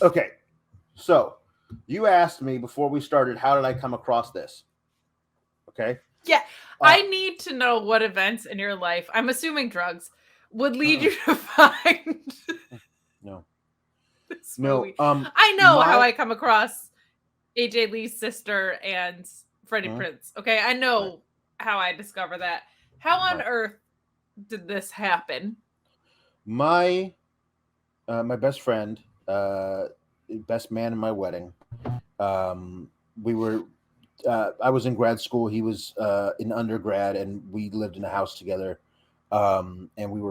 Okay, so you asked me before we started, how did I come across this? Okay. Yeah, Uh, I need to know what events in your life, I'm assuming drugs, would lead you to find no, this no. movie. I know how My I come across AJ Lee's sister and Freddie mm, Prinze. Okay, I right, know how I discover that. How on right. earth did this happen? My my best friend, best man in my wedding. Um, we were. I was in grad school. He was in undergrad, and we lived in a house together. And we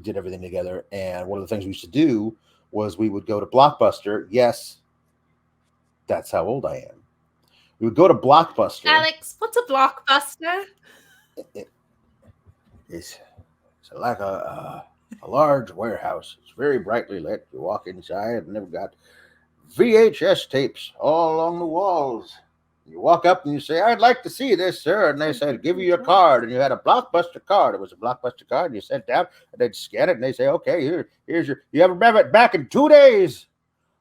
did everything together. And one of the things we used to do was we would go to Blockbuster. Yes, that's how old I am. We would go to Blockbuster. Alex, what's a blockbuster? It, it's, it's like a large warehouse. It's very brightly lit. You walk inside, and they've got VHS tapes all along the walls. You walk up and you say, "I'd like to see this, sir." And they said, "Give you your card." And you had a Blockbuster card. It was a Blockbuster card. And you sat down and they'd scan it and they say, "Okay, here's your, you have it back in 2 days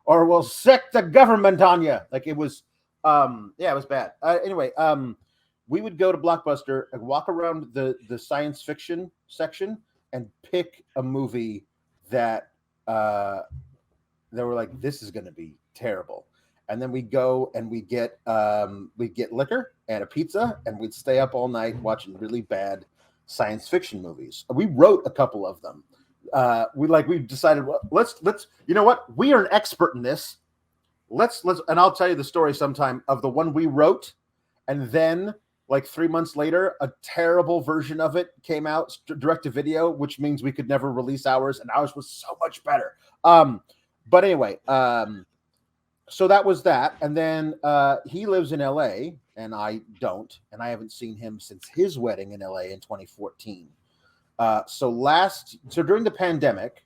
or we'll sick the government on you." Like it was, yeah, it was bad. Anyway, we would go to Blockbuster and walk around the science fiction section and pick a movie that, they were like, "This is going to be terrible." And then we'd go and we'd get liquor and a pizza, and we'd stay up all night watching really bad science fiction movies. We wrote a couple of them. We decided, well, let's you know what, we are an expert in this. Let's and I'll tell you the story sometime of the one we wrote, and then like 3 months later, a terrible version of it came out direct to video, which means we could never release ours, and ours was so much better. But anyway, so that was that. And then he lives in LA and I don't. And I haven't seen him since his wedding in LA in 2014. So during the pandemic,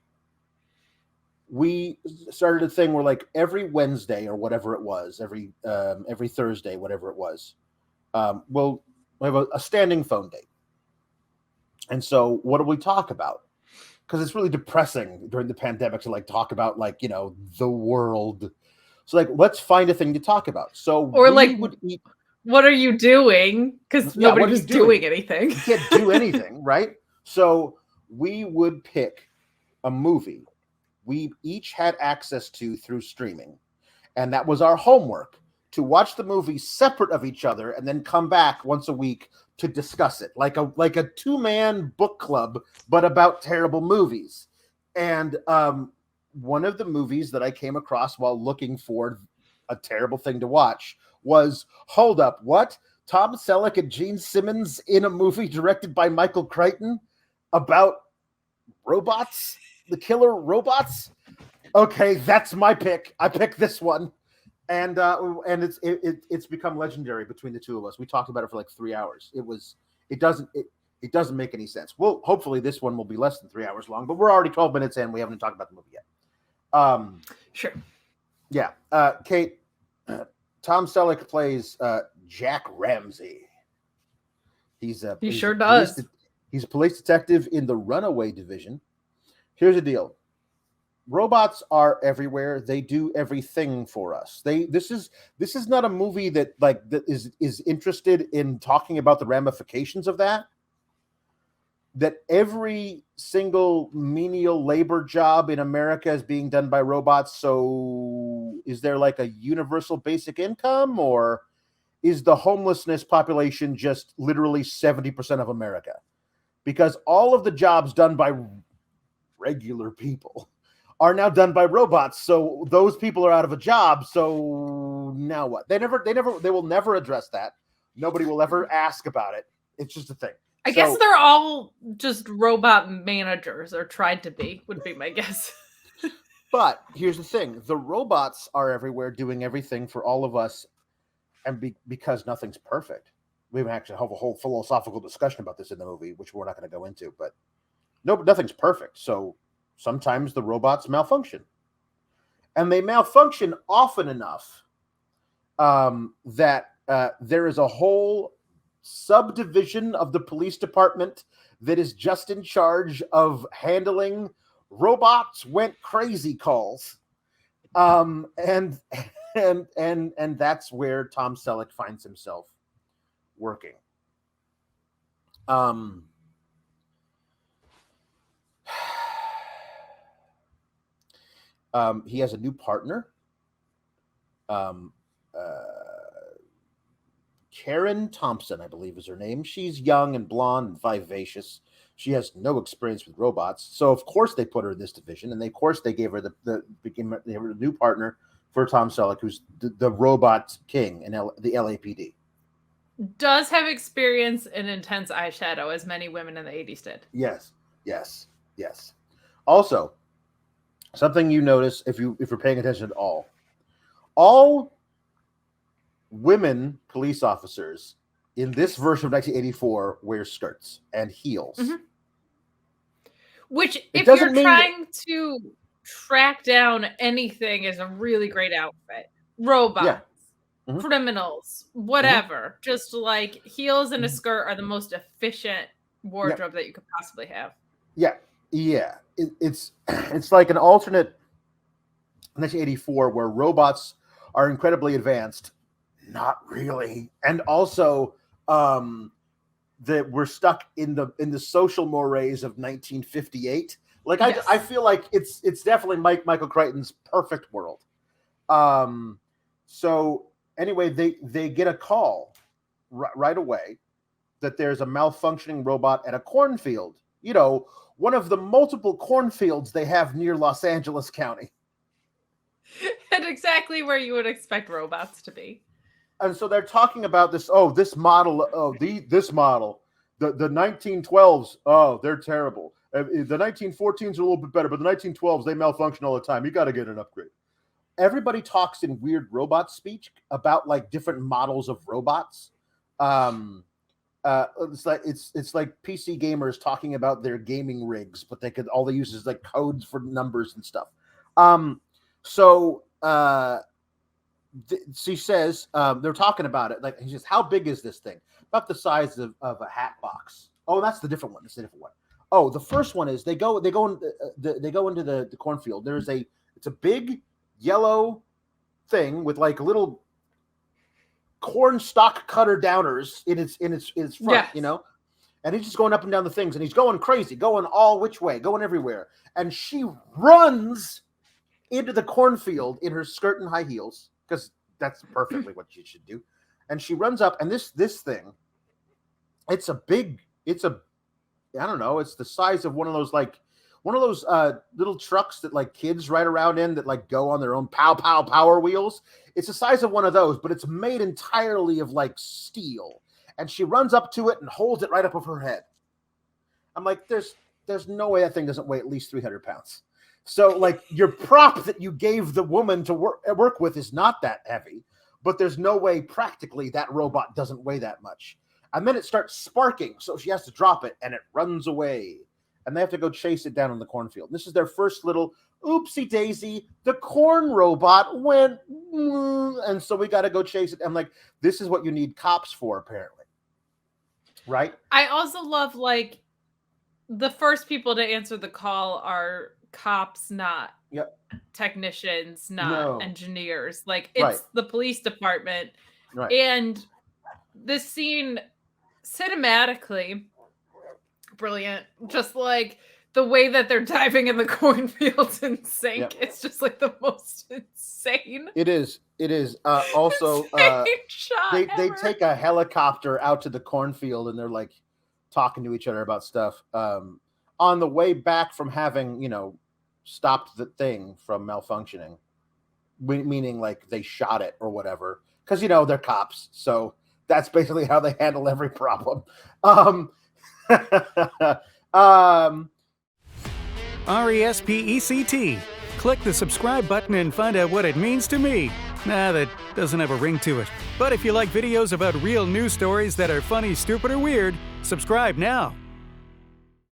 we started a thing where like every Wednesday or whatever it was, every Thursday, whatever it was, we'll have a standing phone date. And so what do we talk about? Because it's really depressing during the pandemic to like talk about like, the world. So like, let's find a thing to talk about. So Or we like, would eat. what are you doing? Because Yeah, nobody what are you was doing doing? anything. You can't do anything, right? So we would pick a movie we each had access to through streaming, and that was our homework, to watch the movie separate of each other and then come back once a week to discuss it, like a two-man book club, but about terrible movies. And one of the movies that I came across while looking for a terrible thing to watch was, hold up, what? Tom Selleck and Gene Simmons in a movie directed by Michael Crichton about robots, the killer robots? Okay, that's my pick. I picked this one. And it's become legendary between the two of us. We talked about it for like 3 hours. It doesn't make any sense. Well, hopefully this one will be less than 3 hours long, but we're already 12 minutes in. We haven't talked about the movie yet. Sure. Yeah. Kate, Tom Selleck plays Jack Ramsey. He sure does. He's a police detective in the Runaway division. Here's the deal. Robots are everywhere. They do everything for us. This is not a movie that is interested in talking about the ramifications of that. That every single menial labor job in America is being done by robots. So is there like a universal basic income, or is the homelessness population just literally 70% of America? Because all of the jobs done by regular people are now done by robots. So those people are out of a job. So now what? They will never address that. Nobody will ever ask about it. It's just a thing. I guess they're all just robot managers, or tried to be, would be my guess. But here's the thing. The robots are everywhere doing everything for all of us. And because nothing's perfect. We actually have a whole philosophical discussion about this in the movie, which we're not going to go into. But nothing's perfect. So sometimes the robots malfunction. And they malfunction often enough that there is a whole subdivision of the police department that is just in charge of handling robots went crazy calls. And and that's where Tom Selleck finds himself working. He has a new partner, Karen Thompson, I believe is her name. She's young and blonde and vivacious. She has no experience with robots, so of course they put her in this division, and of course they gave her they gave her a new partner for Tom Selleck, who's the robot king in the LAPD. Does have experience in intense eyeshadow, as many women in the 80s did. Yes. Also, something you notice if you're paying attention at all women police officers in this version of 1984 wear skirts and heels. Mm-hmm. Which, if you're trying to track down anything, is a really great outfit. Robots, criminals, whatever. Just like heels and a skirt are the most efficient wardrobe that you could possibly have. Yeah. It's like an alternate 1984 where robots are incredibly advanced. Not really. And also that we're stuck in the social mores of 1958. Like I feel like it's definitely Michael Crichton's perfect world. So anyway, they get a call right away that there's a malfunctioning robot at a cornfield. You know, one of the multiple cornfields they have near Los Angeles County. And exactly where you would expect robots to be. And so they're talking about this. This model. This model. The 1912s. They're terrible. The 1914s are a little bit better, but the 1912s, they malfunction all the time. You got to get an upgrade. Everybody talks in weird robot speech about like different models of robots. It's like PC gamers talking about their gaming rigs, but all they use is like codes for numbers and stuff. She says they're talking about it. Like, he says, "How big is this thing?" About the size of a hat box. Oh, that's the different one. It's the different one. Oh, the first one is they go into the cornfield. It's a big yellow thing with like little corn stalk cutter downers in its front, you know. And he's just going up and down the things, and he's going crazy, going all which way, going everywhere. And she runs into the cornfield in her skirt and high heels, because that's perfectly what you should do. And she runs up, and this thing, it's I don't know, it's the size of one of those little trucks that like kids ride around in that like go on their own power wheels. It's the size of one of those, but it's made entirely of like steel. And she runs up to it and holds it right up over her head. I'm like, there's no way that thing doesn't weigh at least 300 pounds. So like your prop that you gave the woman to work with is not that heavy, but there's no way practically that robot doesn't weigh that much. And then it starts sparking, so she has to drop it, and it runs away. And they have to go chase it down in the cornfield. This is their first little oopsie daisy. The corn robot went, and so we got to go chase it. I'm like, this is what you need cops for, apparently. Right? I also love, like, the first people to answer the call are cops, not technicians, not engineers. Like, it's the police department. Right. And this scene, cinematically, brilliant. Just like the way that they're diving in the cornfields and sink. It's just like the most insane. It is. Also, they take a helicopter out to the cornfield, and they're like talking to each other about stuff. On the way back from having, stopped the thing from malfunctioning, meaning like they shot it or whatever, because they're cops, so that's basically how they handle every problem. RESPECT. Click the subscribe button and find out what it means to me. Nah, that doesn't have a ring to it. But if you like videos about real news stories that are funny, stupid, or weird, subscribe now.